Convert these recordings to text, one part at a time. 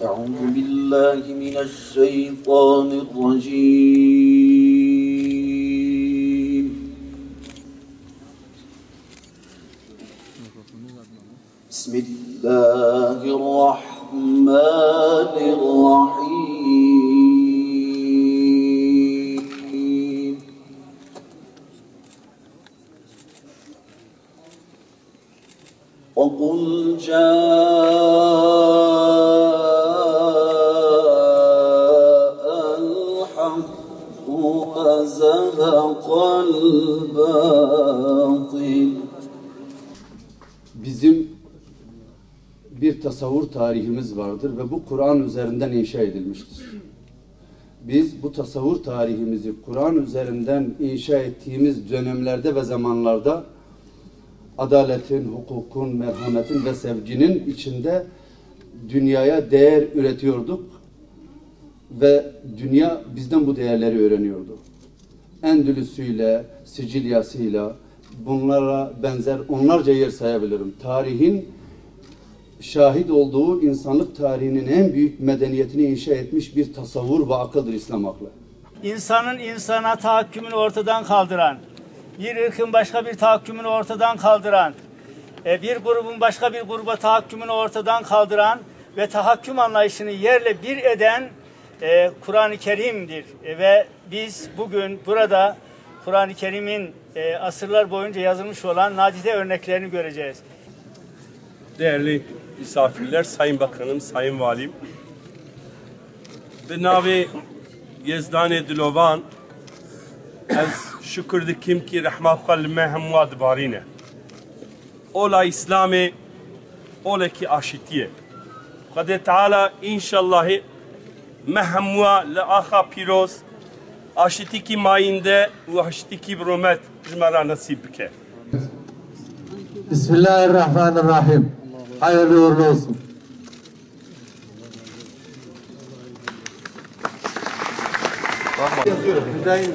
أعوذ بالله من الشيطان الرجيم بسم الله الرحمن الرحيم وقل جاء الحق وزهق الباطل. Bizim bir tasavvur tarihimiz vardır ve bu Kur'an üzerinden inşa edilmiştir. Biz bu tasavvur tarihimizi Kur'an üzerinden inşa ettiğimiz dönemlerde ve zamanlarda adaletin, hukukun, merhametin ve sevginin içinde dünyaya değer üretiyorduk ve dünya bizden bu değerleri öğreniyordu. Endülüsüyle, Sicilyasıyla, bunlara benzer onlarca yer sayabilirim. Tarihin şahit olduğu insanlık tarihinin en büyük medeniyetini inşa etmiş bir tasavvur ve akıldır İslam aklı. İnsanın insana tahakkümünü ortadan kaldıran, bir ırkın başka bir tahakkümünü ortadan kaldıran, bir grubun başka bir gruba tahakkümünü ortadan kaldıran ve tahakküm anlayışını yerle bir eden Kur'an-ı Kerim'dir. Ve biz bugün burada Kur'an-ı Kerim'in asırlar boyunca yazılmış olan nadide örneklerini göreceğiz. Değerli misafirler, Sayın Bakanım, Sayın Valim, به نام یزدان دلوان از شکر دکیم که رحمه خلمه همواد بارینه اولا اسلام اولا کی آشتیه قد تعالی انشالله مهموا لآخا پیروز آشتی کی ماینده و آشتی کی برومت جمرا نصیب بکه. Bismillahirrahmanirrahim. Hayırlı uğurlu olsun. Yazıyorum. Hüdayi mi?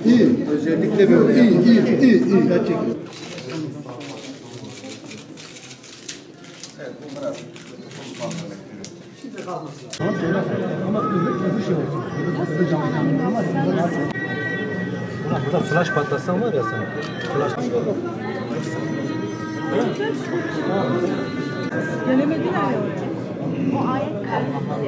İyi. Özellikle böyle. İyi. Gerçekten. Evet, bunlara şimdi kalmasın. Ama bir şey olsun. Burada flash patlasan var ya sen. Flash Gelemediler ya. O ayet kalmadı.